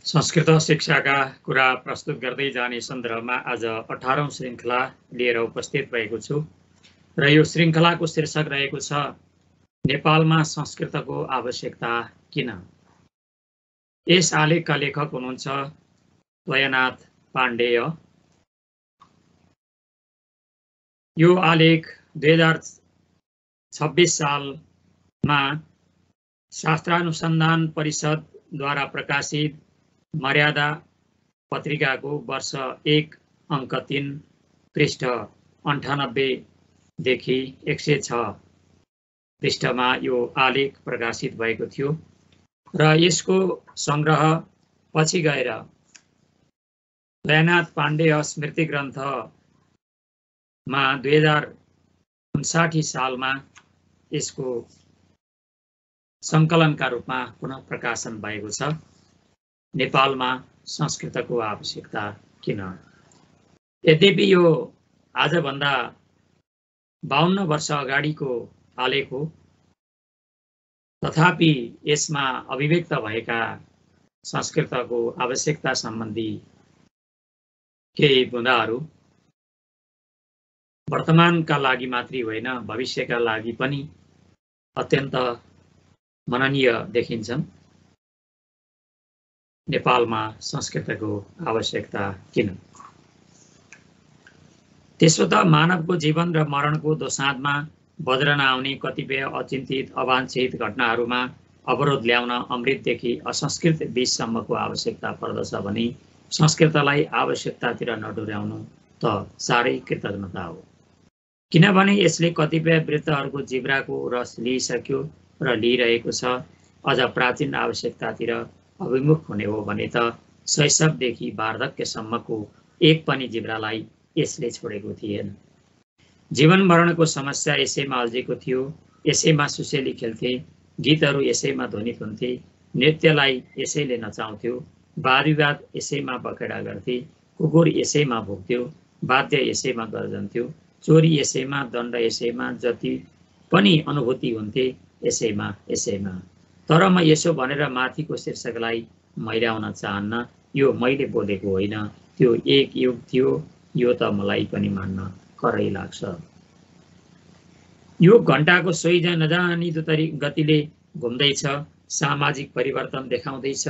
संस्कृत शिक्षाका कुरा प्रस्तुत गर्दै जाने सन्दर्भमा आज 18औं श्रृङ्खला लिएर उपस्थित भएको छु र यो श्रृङ्खलाको शीर्षक रहेको छ नेपालमा संस्कृतको आवश्यकता किन। यस आलेखका लेखक हुनुहुन्छ द्वयनाथ पाण्डेय। यो आलेख 2026 सालमा शास्त्रानुसन्धान परिषदद्वारा प्रकाशित मर्यादा पत्रिकाको वर्ष 1 अङ्क 3 पृष्ठ 98 देखि 106 पृष्ठमा यो आलेख प्रकाशित भएको थियो र यसको संग्रह पछि गएर द्वयनाथ पाण्डेय स्मृति ग्रन्थमा 2059 सालमा यसको संकलनका रूपमा पुनः प्रकाशन भएको छ। नेपालमा संस्कृतको आवश्यकता किन। यद्यपि यो आजभन्दा 52 वर्ष अगाडिको आलेख हो, तथापि यसमा अभिव्यक्त भएका संस्कृतको आवश्यकता सम्बन्धी केही बुँदाहरू वर्तमानका लागि मात्रै होइन, भविष्यका लागि पनि अत्यन्त मननीय देखिन्छन्। नेपालमा संस्कृतको आवश्यकता किन। त्यसो त मानवको जीवन र मरणको दोसाँधमा बज्रन आउने कतिपय अचिन्तित अवाञ्छित घटनाहरूमा अवरोध ल्याउन अमृतदेखि असंस्कृत बीजसम्मको आवश्यकता पर्दछ भने संस्कृतलाई आवश्यकतातिर नडोर्याउनु त साह्रै कृतज्ञता हो। किनभने यसले कतिपय वृद्धहरूको जिब्राको रस लिइसक्यो र लिइरहेको छ। अझ प्राचीन आवश्यकतातिर अभिमुख हुने हो भने त शैशवदेखि वार्धक्यसम्मको एक पनि जिब्रालाई यसले छोडेको थिएन। जीवन मरणको समस्या यसैमा अल्झेको थियो, यसैमा सुसेली खेल्थे, गीतहरू यसैमा ध्वनित हुन्थे, नृत्यलाई यसैले नचाउँथ्यो, वाद विवाद यसैमा बखेडा गर्थे, कुकुर यसैमा भुक्थ्यो, वाद्य यसैमा गर्जन्थ्यो, चोरी यसैमा, दण्ड यसैमा, जति पनि अनुभूति हुन्थे यसैमा। तर म यसो भनेर माथिको शीर्षकलाई मैल्याउन चाहन्न। यो मैले बोलेको होइन, त्यो एक युग थियो, यो त मलाई पनि मान्न करै लाग्छ। यो घण्टाको सोही नजानी गतिले घुम्दैछ, सामाजिक परिवर्तन देखाउँदैछ।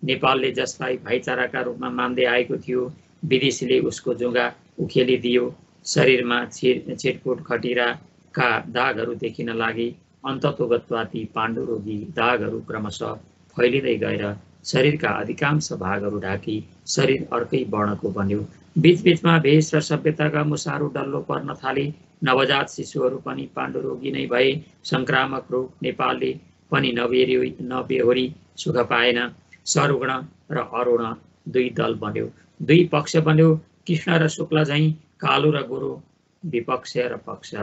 नेपालले जसलाई भाइचाराका रूपमा मान्दै आएको थियो, विदेशीले उसको जुङ्गा उखेलिदियो। शरीरमा छिटपुट खटिराका दागहरू देखिन लागे। अन्ततोगत्वाती पाण्डुरोगी दागहरू क्रमशः फैलिँदै गएर शरीरका अधिकांश भागहरू ढाकी शरीर अर्कै वर्णको बन्यो। बीचबीचमा भेष र सभ्यताका मुसाहरू डल्लो पर्न थाले। नवजात शिशुहरू पनि पाण्डुरोगी नै भए। संक्रामक रोग नेपालले पनि नबेहोरी सुख पाएन। सरुग्ण र अरुण दुई दल बन्यो, दुई पक्ष बन्यो। कृष्ण र शुक्ल झैँ कालो र गोरो विपक्ष र पक्ष।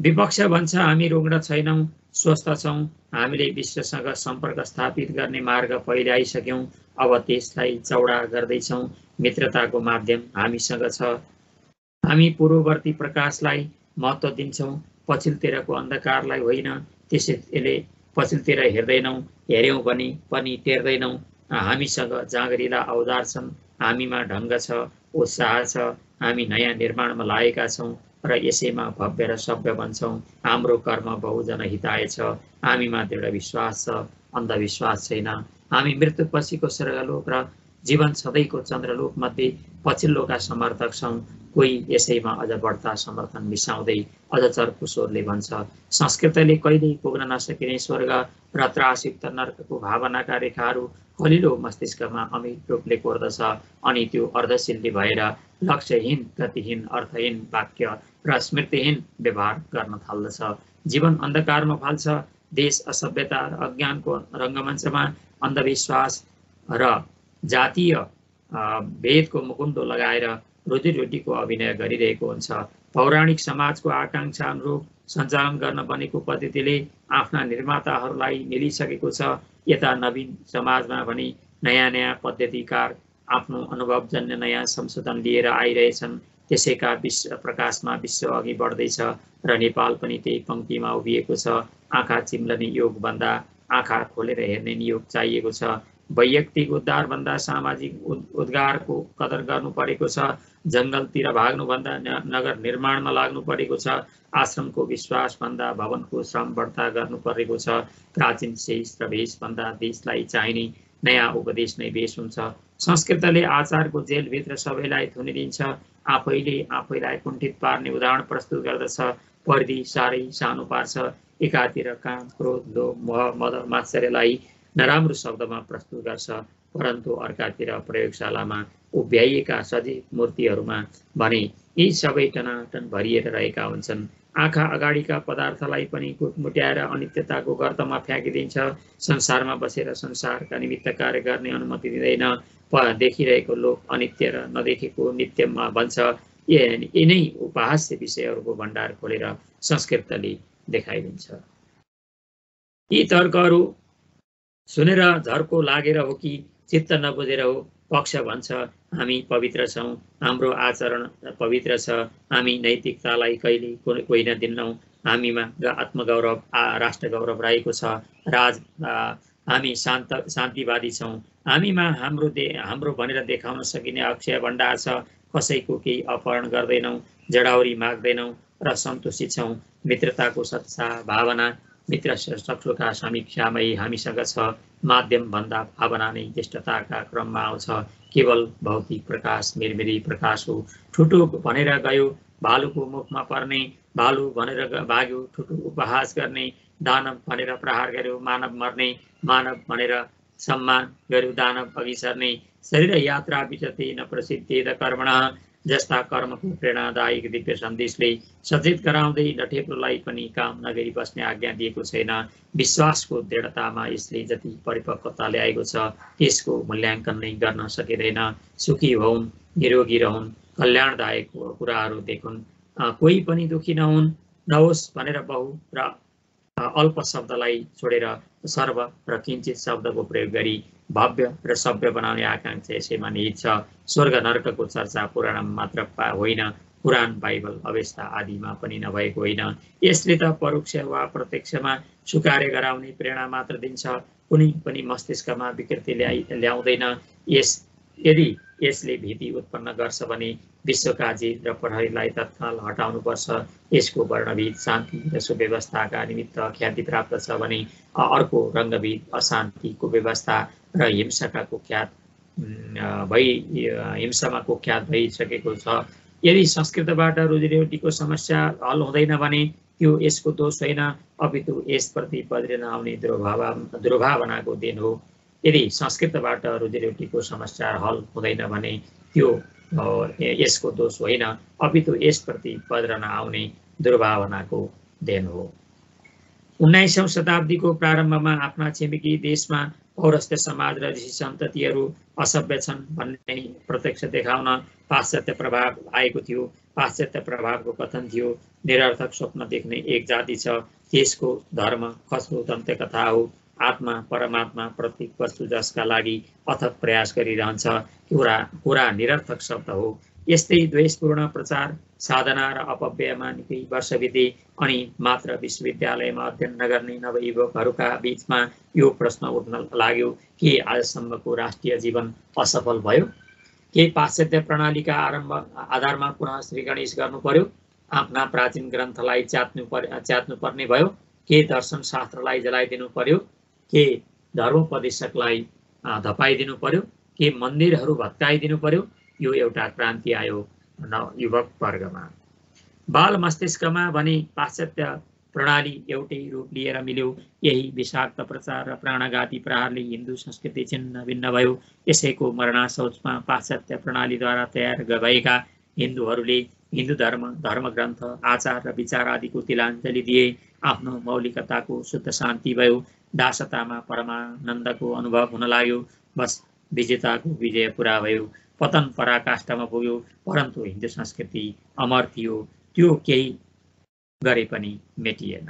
विपक्ष भन्छ हामी रुग्ण छैनौँ, स्वस्थ छौँ, हामीले विश्वसँग सम्पर्क स्थापित गर्ने मार्ग पहिल्याइसक्यौँ, अब त्यसलाई चौडा गर्दैछौँ। मित्रताको माध्यम हामीसँग छ, हामी पूर्ववर्ती प्रकाशलाई महत्त्व दिन्छौँ, पछिल्लोतिरको अन्धकारलाई होइन। त्यसैले पछिल्लोतिर हेर्दैनौँ, हेऱ्यौँ भने पनि टेर्दैनौँ। हामीसँग जाँगरिला औजार छन्, हामीमा ढङ्ग छ, उत्साह छ, हामी नयाँ निर्माणमा लागेका छौँ र यसैमा भव्य र सभ्य बन्छौँ। हाम्रो कर्म बहुजन हिताय छ, हामीमा दृढ विश्वास छ, अन्धविश्वास छैन। हामी मृत्युपछिको स्वर्गलोक र जीवन सधैँको चन्द्रलोक मध्ये पछिल्लोका समर्थक छौँ। कोही यसैमा अझ बढ्ता समर्थन मिसाउँदै अझ चर्को स्वरले भन्छ, संस्कृतले कहिल्यै पुग्न नसकिने स्वर्ग र त्रासयुक्त नर्कको भावनाका रेखाहरू कलिलो मस्तिष्कमा अमिट रूपले कोर्दछ। अनि त्यो अर्धशिल्पी भएर लक्ष्यहीन, गतिहीन, अर्थहीन वाक्य र स्मृतिहीन व्यवहार गर्न थाल्दछ। जीवन अन्धकारमा फाल्छ। देश असभ्यता र अज्ञानको रङ्गमञ्चमा अन्धविश्वास र जातीय भेदको मुकुण्डो लगाएर रोजीरोटीको अभिनय गरिरहेको हुन्छ। पौराणिक समाजको आकाङ्क्षा अनुरूप सञ्चालन गर्न बनेको पद्धतिले आफ्ना निर्माताहरूलाई मिलिसकेको छ। यता नवीन समाजमा भने नयाँ नयाँ पद्धतिकार आफ्नो अनुभवजन्य नयाँ संशोधन लिएर आइरहेछन्। त्यसैका प्रकाशमा विश्व अघि बढ्दैछ र नेपाल पनि त्यही पंक्तिमा उभिएको छ। आँखा चिम्लने योगभन्दा आँखा खोलेर हेर्ने नियोग चाहिएको छ। वैयक्तिक उद्धारभन्दा सामाजिक उद्धारको कदर गर्नु परेको छ। जङ्गलतिर भाग्नुभन्दा नगर निर्माणमा लाग्नु परेको छ। आश्रमको विश्वासभन्दा भवनको श्रम बढ्ता गर्नु परेको छ। प्राचीन शेष र भेषभन्दा देशलाई चाहिने नयाँ उपदेश नै भेष हुन्छ। संस्कृतले आचारको जेलभित्र सबैलाई थुनिदिन्छ। आफैले आफैलाई कुण्ठित पार्ने उदाहरण प्रस्तुत गर्दछ। परिधि साह्रै सानो पार्छ। एकातिर काम, क्रोध, लोभ, मोह, मद, मात्सर्यलाई नराम्रो शब्दमा प्रस्तुत गर्छ, परन्तु अर्कातिर प्रयोगशालामा उभ्याइएका सजीव मूर्तिहरूमा भने यी सबै टनाटन भरिएर रहेका हुन्छन्। आँखा अगाडिका पदार्थलाई पनि कुटमुट्याएर अनित्यताको गर्तमा फ्याँकिदिन्छ। संसारमा बसेर संसारका निमित्त कार्य गर्ने अनुमति दिँदैन। देखिरहेको लोक अनित्य र नदेखेको नित्यमा बन्छ। यिनै उपहास्य विषयहरूको भण्डार खोलेर संस्कृतले देखाइदिन्छ। यी तर्कहरू सुनेर झर्को लागेर हो कि चित्त नबुझेर हो, पक्ष भन्छ हामी पवित्र छौँ, हाम्रो आचरण पवित्र छ, हामी नैतिकतालाई कहिले कोही नदिन्नौँ, हामीमा आत्मगौरव राष्ट्र गौरव रहेको छ, हामी शान्तिवादी छौँ, हामीमा हाम्रो भनेर देखाउन सकिने अक्षय भण्डार छ, कसैको केही अपहरण गर्दैनौँ, जडाउरी माग्दैनौँ र सन्तुष्टि छौँ। मित्रताको सत्साह भावना मित्र शत्रुका समीक्षामै हामीसँग छ। माध्यमभन्दा भावना नै ज्येष्ठताका क्रममा आउँछ। केवल भौतिक प्रकाश मिरमिरी प्रकाश हो। ठुटो भनेर गयो भालुको मुखमा पर्ने, भालु भनेर भाग्यो ठुटो उपहास गर्ने, दानव भनेर प्रहार गर्यो मानव मर्ने, मानव भनेर सम्मान गर्यो दानव अघि सर्ने। शरीर यात्रा विचते न प्रसिद्धेद कर्मणः जस्ता कर्मको प्रेरणादायक दिव्य सन्देशले सचेत गराउँदै नठेप्रोलाई पनि काम नगरी बस्ने आज्ञा दिएको छैन। विश्वासको दृढतामा यसले जति परिपक्वता ल्याएको छ त्यसको मूल्याङ्कन नै गर्न सकिँदैन। सुखी होउन्, निरोगी रहन्, कल्याणदायक कुराहरू देखुन्, कोही पनि दुखी नहोस् भनेर बहु र अल्प शब्दलाई छोडेर सर्व र किञ्चित शब्दको प्रयोग गरी भव्य र सभ्य बनाउने आकाङ्क्षा यसैमा निहित छ। स्वर्ग नरकको चर्चा पुराणमा मात्र होइन, पुराण बाइबल अवस्था आदिमा पनि नभएको होइन। यसले त परोक्ष वा प्रत्यक्षमा स्वीकार्य गराउने प्रेरणा मात्र दिन्छ, कुनै पनि मस्तिष्कमा विकृति ल्याउँदैन। यदि यसले भीति उत्पन्न गर्छ भने विश्वका जित र प्रहरीलाई तत्काल हटाउनुपर्छ। यसको वर्णभेद शान्ति र सुव्यवस्थाका निमित्त ख्याति प्राप्त छ भने अर्को रङ्गभेद अशान्तिको व्यवस्था र हिंसामा कुख्यात भइसकेको छ। यदि संस्कृतबाट रोजीरोटीको समस्या हल हुँदैन भने त्यो यसको दोष होइन, अपितु यसप्रति बद्रिन आउने दुर्भावनाको देन हो। यदि संस्कृतबाट रोजीरोटीको समस्या हल हुँदैन भने त्यो यसको दोष होइन, अपितु यसप्रति बद्रन आउने दुर्भावनाको देन हो। 19औं शताब्दीको प्रारम्भमा आफ्ना छिमेकी देशमा पौरस्त्य समाज र ऋषि सन्ततिहरू असभ्य छन् भन्ने प्रत्यक्ष देखाउन पाश्चात्य प्रभाव आएको थियो। पाश्चात्य प्रभावको कथन थियो, निरर्थक स्वप्न देख्ने एक जाति छ, त्यसको धर्म खस्रो दन्त्यकथा हो। आत्मा परमात्मा प्रत्येक वस्तु जसका लागि अथक प्रयास गरिरहन्छ, कुरा निरर्थक शब्द हो। यस्तै द्वेषपूर्ण प्रचार साधना र अपव्ययमा निकै वर्ष बिते अनि मात्र विश्वविद्यालयमा अध्ययन नगर्ने नवयुवकहरूका बीचमा यो प्रश्न उठ्न लाग्यो, के आजसम्मको राष्ट्रिय जीवन असफल भयो? के पाश्चात्य प्रणालीका आधारमा पुनः श्री गणेश गर्नु पर्यो? आफ्ना प्राचीन ग्रन्थलाई च्यात्नु पर्ने भयो? के दर्शन शास्त्रलाई जलाइदिनु पर्यो? के धर्मोपदेशकलाई धपाइदिनु पर्यो? के मन्दिरहरू भत्काइदिनु पर्यो? यो एउटा क्रान्ति आयो युवक वर्गमा। बाल मस्तिष्कमा भने पाश्चात्य प्रणाली एउटै रूप लिएर मिल्यो। यही विषाक्त प्रचार र प्राणघाती प्रहारले हिन्दू संस्कृति छिन्न भिन्न भयो। यसैको मरणासौचमा पाश्चात्य प्रणालीद्वारा तयार भएका हिन्दूहरूले हिन्दू धर्मग्रन्थ आचार र विचार आदिको तिलाञ्जली दिए। आफ्नो मौलिकताको शुद्ध शान्ति भयो। दासतामा परमानन्दको अनुभव हुन लाग्यो। बस विजेताको विजय पुरा भयो। पतन पराकाष्ठमा पुग्यो, परन्तु हिन्दू संस्कृति अमर थियो, त्यो केही गरे पनि मेटिएन।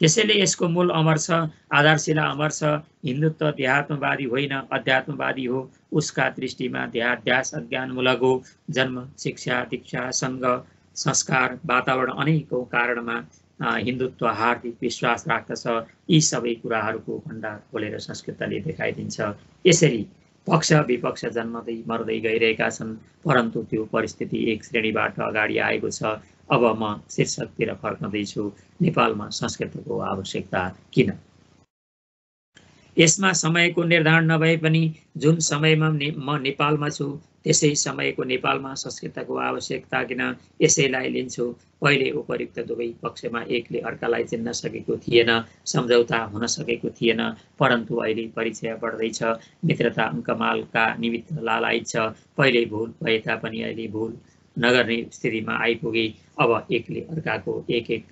त्यसैले यसको मूल अमर छ, आधारशिला अमर छ। हिन्दुत्व देहात्मवादी होइन, अध्यात्मवादी हो। उसका दृष्टिमा देहाध्यास अज्ञानमूलक हो। जन्म, शिक्षा, दीक्षा, सङ्घ, संस्कार, वातावरण अनेकौं कारणमा हिन्दुत्व हार्दिक विश्वास राख्दछ। यी सबै कुराहरूको भण्डार खोलेर संस्कृतले देखाइदिन्छ। यसरी पक्ष विपक्ष जन्मदै मर्दै गइरहेका छन्, परन्तु त्यो परिस्थिति एक श्रेणीबाट अगाडि आएको छ। अब म शीर्षकतिर फर्कँदैछु। नेपालमा संस्कृतको आवश्यकता किन? यसमा समयको निर्धारण नभए पनि जुन समयमा म नेपालमा छु त्यसै समयको नेपालमा संस्कृतको आवश्यकता किन, यसैलाई लिन्छु। पहिले उपर्युक्त दुवै पक्षमा एकले अर्कालाई चिन्न सकेको थिएन, सम्झौता हुन सकेको थिएन, परन्तु अहिले परिचय बढ्दैछ, मित्रता अङ्कमालका निमित्त लालायित छ। पहिले भुल भए तापनि अहिले भुल नगर्ने स्थितिमा आइपुगे। अब एकले अर्काको एक एक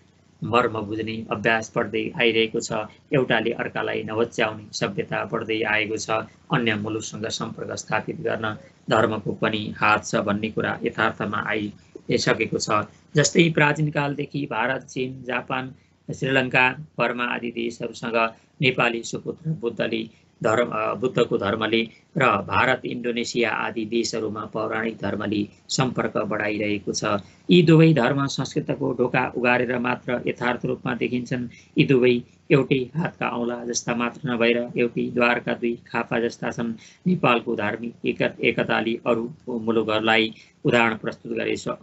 मर्म बुझ्ने अभ्यास बढ्दै आइरहेको छ। एउटाले अर्कालाई नवच्याउने सभ्यता बढ्दै आएको छ। अन्य मुलुकसँग सम्पर्क स्थापित गर्न धर्मको पनि हात छ भन्ने कुरा यथार्थमा आइसकेको छ। जस्तै प्राचीन कालदेखि भारत, चीन, जापान, श्रीलङ्का, बर्मा आदि देशहरूसँग नेपाली सुपुत्र बुद्धको धर्मले र भारत, इन्डोनेसिया आदि देशहरूमा पौराणिक धर्मले सम्पर्क बढाइरहेको छ। यी दुवै धर्म संस्कृतको ढोका उगारेर मात्र यथार्थ रूपमा देखिन्छन्। यी दुवै एउटै हातका औँला जस्ता मात्र नभएर एउटै द्वारका दुई खापा जस्ता छन्। नेपालको धार्मिक एकताले अरू मुलुकहरूलाई उदाहरण प्रस्तुत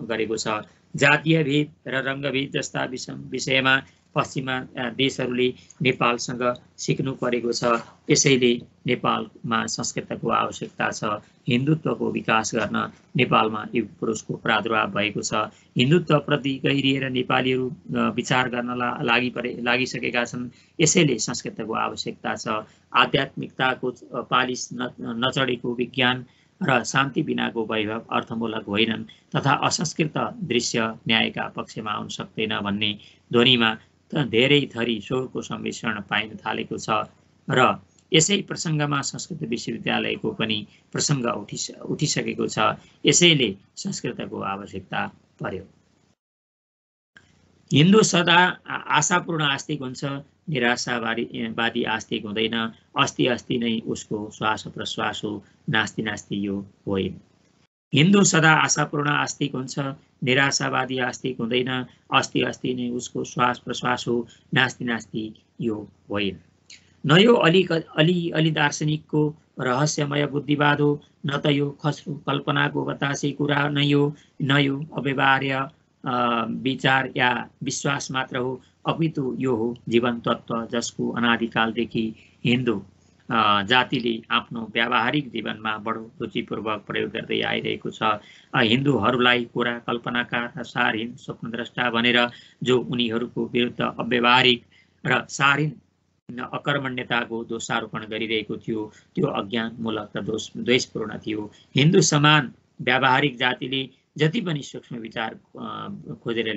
गरेको छ। जातीय भेद र रङ्गभेद जस्ता विषयमा पश्चिमा देशहरूले नेपालसँग सिक्नु परेको छ। यसैले नेपालमा संस्कृतको आवश्यकता छ। हिन्दुत्वको विकास गर्न नेपालमा युग पुरुषको प्रादुर्भाव भएको छ। हिन्दुत्वप्रति गहिरिएर नेपालीहरू विचार गर्न लागिसकेका छन्। यसैले संस्कृतको आवश्यकता छ। आध्यात्मिकताको पालिस नचढेको विज्ञान र शान्ति बिनाको वैभव अर्थमूलक होइनन् तथा असंस्कृत दृश्य न्यायका पक्षमा आउन सक्दैन भन्ने ध्वनिमा धेरै थरी स्वरको सम्मिश्रण पाइन थालेको छ र यसै प्रसङ्गमा संस्कृत विश्वविद्यालयको पनि प्रसङ्ग उठिसकेको छ। यसैले संस्कृतको आवश्यकता पर्यो। हिन्दू सदा आशापूर्ण आस्तिक हुन्छ, निराशावादी आस्तिक हुँदैन। अस्ति अस्ति नै उसको श्वास प्रश्वास हो, नास्ति नास्ति यो होइन। हिन्दू सदा आशापूर्ण आस्तिक हुन्छ, निराशावादी आस्तिक हुँदैन। अस्ति अस्ति नै उसको श्वास प्रश्वास हो, नास्ति नास्ति यो होइन। न यो अलि दार्शनिकको रहस्यमय बुद्धिवाद हो, न त यो खस्रो कल्पनाको बतासे कुरा, न यो अव्यवहार्य विचार या विश्वास मात्र हो, अपितु यो हो जीवन तत्त्व जसको अनादिकालदेखि हिन्दू जातिले आफ्नो व्यावहारिक जीवनमा बडो रुचिपूर्वक प्रयोग गर्दै आइरहेको छ। हिन्दूहरूलाई कोरा कल्पनाकार र सारहीन स्वप्नद्रष्टा भनेर जो उनीहरूको विरुद्ध अव्यवहारिक र सारहीन अकर्मण्यताको दोषारोपण गरिरहेको थियो, त्यो अज्ञानमूलक र द्वेषपूर्ण थियो। हिन्दू समान व्यावहारिक जातिले जति पनि सूक्ष्म विचार खोजेर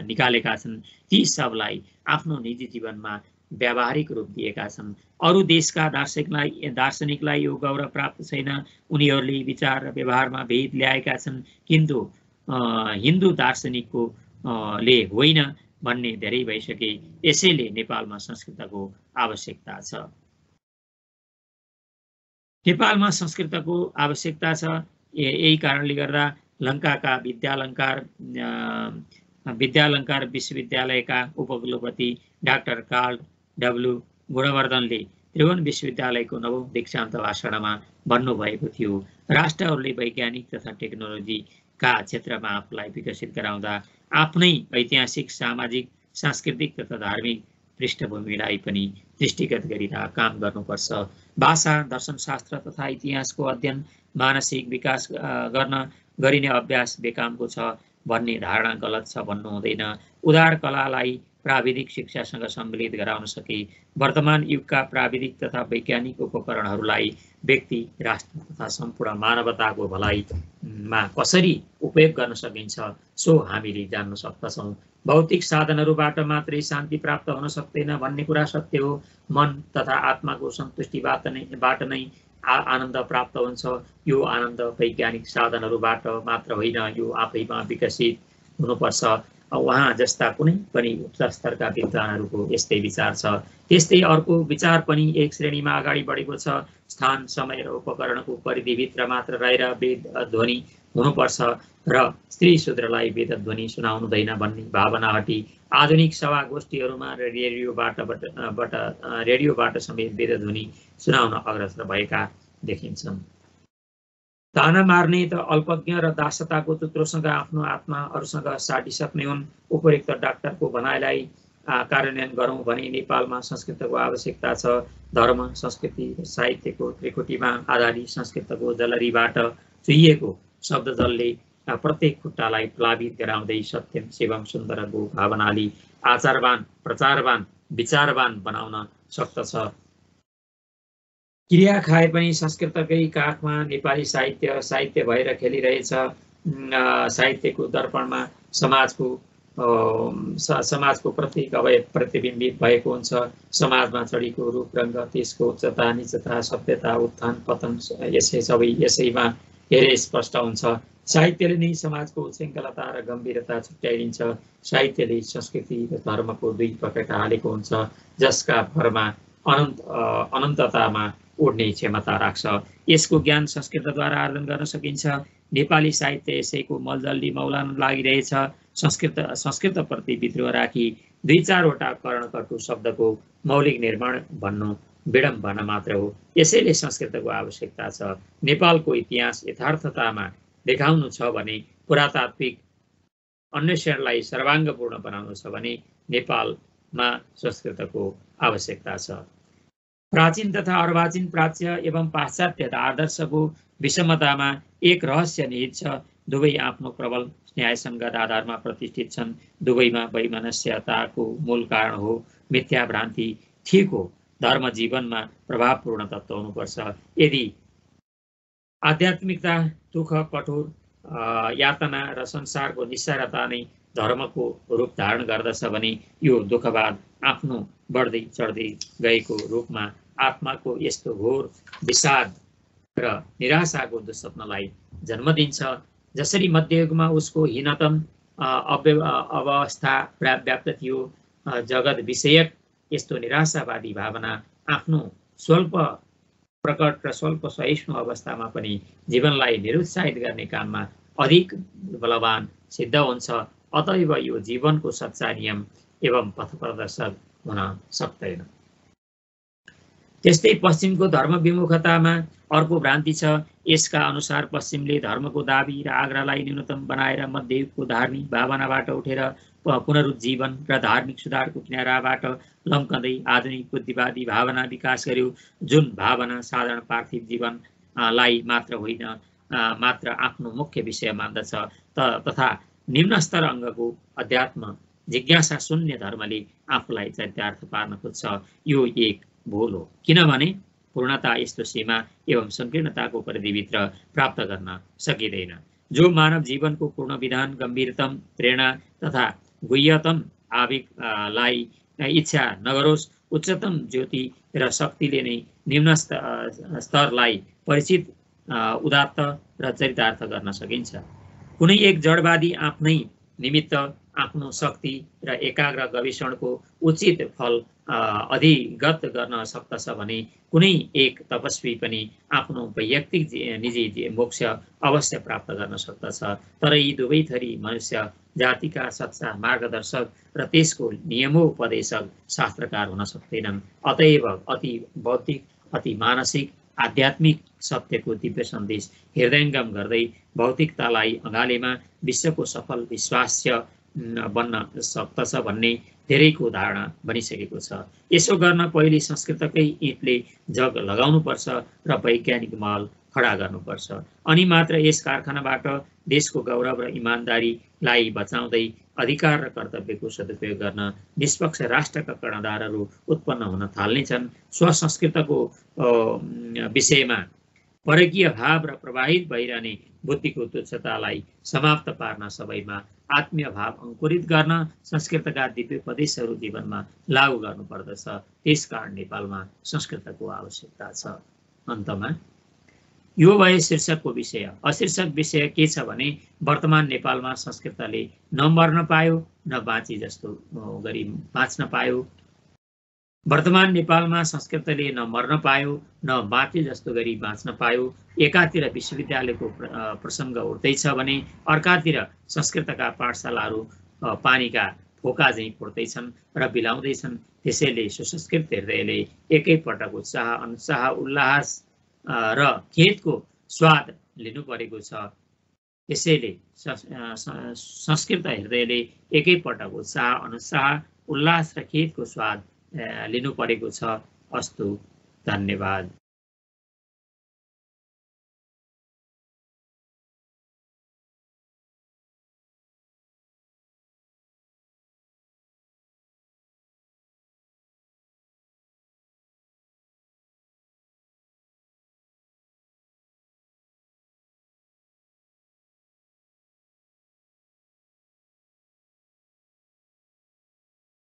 निकालेका छन्, ती सबलाई आफ्नो निजी जीवनमा व्यावहारिक रूप दिएका छन्। अरू देशका दार्शनिकलाई यो गौरव प्राप्त छैन। उनीहरूले विचार र व्यवहारमा भेद ल्याएका छन्, किन्तु हिन्दू दार्शनिकको ले होइन भन्ने धेरै भइसके। यसैले नेपालमा संस्कृतको आवश्यकता छ। नेपालमा संस्कृतको आवश्यकता छ। यही कारणले गर्दा लङ्काका विद्यालङ्कार विश्वविद्यालयका उपकुलपति डाक्टर कार्ल डब्लु गुणवर्धनले त्रिभुवन विश्वविद्यालयको 9औं दीक्षान्त भाषणमा भन्नुभएको थियो, राष्ट्रहरूले वैज्ञानिक तथा टेक्नोलोजीका क्षेत्रमा आफूलाई विकसित गराउँदा आफ्नै ऐतिहासिक, सामाजिक, सांस्कृतिक तथा धार्मिक पृष्ठभूमिलाई पनि दृष्टिगत गरेर काम गर्नुपर्छ। भाषा, दर्शनशास्त्र तथा इतिहासको अध्ययन मानसिक विकास गर्न गरिने अभ्यास बेकामको छ भन्ने धारणा गलत छ भन्नु हुँदैन। उदार कलालाई प्राविधिक शिक्षासँग सम्मिलित गराउन सके वर्तमान युगका प्राविधिक तथा वैज्ञानिक उपकरणहरूलाई व्यक्ति, राष्ट्र तथा सम्पूर्ण मानवताको भलाइमा कसरी उपयोग गर्न सकिन्छ सो हामीले जान्न सक्दछौँ। भौतिक साधनहरूबाट मात्रै शान्ति प्राप्त हुन सक्दैन भन्ने कुरा सत्य हो। मन तथा आत्माको सन्तुष्टिबाट नै आनन्द प्राप्त हुन्छ। यो आनन्द वैज्ञानिक साधनहरूबाट मात्र होइन, यो आफैमा विकसित हुनुपर्छ। उहाँ जस्ता कुनै पनि उच्च स्तरका विद्वानहरूको यस्तै विचार छ। त्यस्तै अर्को विचार पनि एक श्रेणीमा अगाडि बढेको छ। स्थान, समय र उपकरणको परिधिभित्र मात्र रहेर वेद ध्वनि हुनुपर्छ र स्त्री शूद्रलाई वेद ध्वनि सुनाउनुहुँदैन भन्ने भावना हटी आधुनिक सभा गोष्ठीहरूमा रेडियोबाट समेत वेदध्वनि सुनाउन अग्रसर भएका देखिन्छन्। ताना मार्ने त अल्पज्ञ र दासताको तुत्रोसँग आफ्नो आत्मा अरूसँग साटिसक्ने हुन्। उपयुक्त डाक्टरको भनाइलाई कार्यान्वयन गरौँ भने नेपालमा संस्कृतको आवश्यकता छ। धर्म, संस्कृति र साहित्यको त्रिकुटीमा आधारित संस्कृतको जलरीबाट चुहिएको शब्दजलले प्रत्येक खुट्टालाई प्लावित गराउँदै सत्यम शिवम सुन्दरको भावनाले आचारवान, प्रचारवान, विचारवान बनाउन सक्दछ। क्रिया खाए पनि संस्कृतकै काखमा नेपाली साहित्य भएर खेलिरहेछ। साहित्यको दर्पणमा समाजको प्रत्येक अवयव प्रतिबिम्बित भएको हुन्छ। समाजमा चढीको रूप रङ्ग, त्यसको उच्चता, नीचता, सभ्यता, उत्थान पतन यसैमा धेरै स्पष्ट हुन्छ। साहित्यले नै समाजको उच्छृङ्खलता र गम्भीरता छुट्याइदिन्छ। साहित्यले संस्कृति र धर्मको दुई पखेटा हालेको हुन्छ, जसका भरमा अनन्ततामा उड्ने क्षमता राख्छ। यसको ज्ञान संस्कृतद्वारा आर्जन गर्न सकिन्छ। नेपाली साहित्य यसैको मलजल्दी मौलान लागिरहेछ। संस्कृतप्रति विद्रोह राखी 2-4वटा कर्णकटु शब्दको मौलिक निर्माण भन्नु विडम्बना मात्र हो। यसैले संस्कृतको आवश्यकता छ। नेपालको इतिहास यथार्थतामा देखाउनु छ भने, पुरातात्विक अन्वेषणलाई सर्वाङ्गपूर्ण बनाउनु छ भने नेपालमा संस्कृतको आवश्यकता छ। प्राचीन तथा अर्वाचीन प्राच्य एवं पाश्चात्य आदर्शको विषमतामा एक रहस्य निहित छ। दुवै आफ्नो प्रबल न्यायसङ्गत आधारमा प्रतिष्ठित छन्। दुवैमा वैमनस्यताको मूल कारण हो। मिथ्या भ्रान्ति ठीक हो। धर्म जीवनमा प्रभावपूर्ण तत्त्व हुनुपर्छ। यदि आध्यात्मिकता, दुःख, कठोर यातना र संसारको निस्सारता नै धर्मको रूप धारण गर्दछ भने यो दुःखवाद आफ्नो बढ्दै चढ्दै गएको रूपमा आत्माको यस्तो घोर विषाद र निराशाको दुस्वप्नलाई जन्म दिन्छ। जसरी मध्ययुगमा उसको हीनतम अवस्था व्याप्त थियो, जगत विषयक यस्तो निराशावादी भावना आफ्नो स्वल्प प्रकट र स्वल्प सहिष्णु अवस्थामा पनि जीवनलाई निरुत्साहित गर्ने काममा अधिक बलवान सिद्ध हुन्छ। अतएव यो जीवनको सच्चा नियम एवं पथप्रदर्शक हुन सक्दैन। त्यस्तै पश्चिमको धर्म विमुखतामा अर्को भ्रान्ति छ। यसका अनुसार पश्चिमले धर्मको दाबी र आग्रहलाई न्यूनतम बनाएर मध्ययुगको धार्मिक भावनाबाट उठेर पुनरुज्जीवन र धार्मिक सुधारको किनाराबाट लम्कँदै आधुनिक बुद्धिवादी भावना विकास गर्यो, जुन भावना साधारण पार्थिव जीवनलाई मात्र होइन, मात्र आफ्नो मुख्य विषय मान्दछ। तथा निम्नस्तर अङ्गको अध्यात्म जिज्ञासा शून्य धर्मले आफूलाई चरितार्थ पार्न खोज्छ। यो एक भूल हो, किनभने पूर्णता यस्तो सीमा एवं संकीर्णताको परिधिभित्र प्राप्त गर्न सकिँदैन। जो मानव जीवनको पूर्ण विधान, गम्भीरतम प्रेरणा तथा गुह्यतम आवेगलाई इच्छा नगरोस्, उच्चतम ज्योति र शक्तिले नै निम्न स्तरलाई परिचित, उदात्त र चरितार्थ गर्न सकिन्छ। कुनै एक जडवादी आफ्नै निमित्त आफ्नो शक्ति र एकाग्र गवेषणको उचित फल अधिगत गर्न सक्दछ भने कुनै एक तपस्वी पनि आफ्नो वैयक्तिक निजी मोक्ष अवश्य प्राप्त गर्न सक्दछ। तर यी दुवै थरी मनुष्य जातिका सच्चा मार्गदर्शक र त्यसको नियमोपदेशक शास्त्रकार हुन सक्दैनन्। अतएव अति बौद्धिक, अति मानसिक, आध्यात्मिक सत्यको दिव्य सन्देश हृदयङ्गम गर्दै भौतिकतालाई अँगालेमा विश्वको सफल विश्वास्य बन्न सक्दछ भन्ने धेरैको धारणा बनिसकेको छ। यसो गर्न पहिले संस्कृतकै ईँटले जग लगाउनुपर्छ र वैज्ञानिक महल खडा गर्नुपर्छ। अनि मात्र यस कारखानाबाट देशको गौरव र इमान्दारीलाई बचाउँदै अधिकार र कर्तव्यको सदुपयोग गर्न निष्पक्ष राष्ट्रका कर्णधारहरू उत्पन्न हुन थाल्नेछन्। स्वसंस्कृतको विषयमा परकीय भाव र प्रवाहित भइरहने बुद्धिको तुच्छतालाई समाप्त पार्न सबैमा आत्मीय भाव अङ्कुरित गर्न संस्कृतका दिव्योपदेशहरू जीवनमा लागू गर्नुपर्दछ। त्यसकारण नेपालमा संस्कृतको आवश्यकता छ। अन्तमा यो भए शीर्षकको विषय। अशीर्षक विषय के छ भने वर्तमान नेपालमा संस्कृतले न मर्न पायो न बाँची जस्तो गरी बाँच्न पायो। वर्तमान नेपालमा संस्कृतले न मर्न पायो न बाँचे जस्तो गरी बाँच्न पायो। एकातिर विश्वविद्यालयको प्रसङ्ग उठ्दैछ भने अर्कातिर संस्कृतका पाठशालाहरू पानीका फोका झैँ फुट्दैछन् र बिलाउँदैछन्। त्यसैले सुसंस्कृत हृदयले एकैपटक उत्साह, अनुत्साह, उल्लास र खेदको स्वाद लिनु परेको छ। त्यसैले संस्कृत हृदयले एकैपटक उत्साह, अनुत्साह, उल्लास र खेदको स्वाद लिनु परेको छ। अस्तु, धन्यवाद।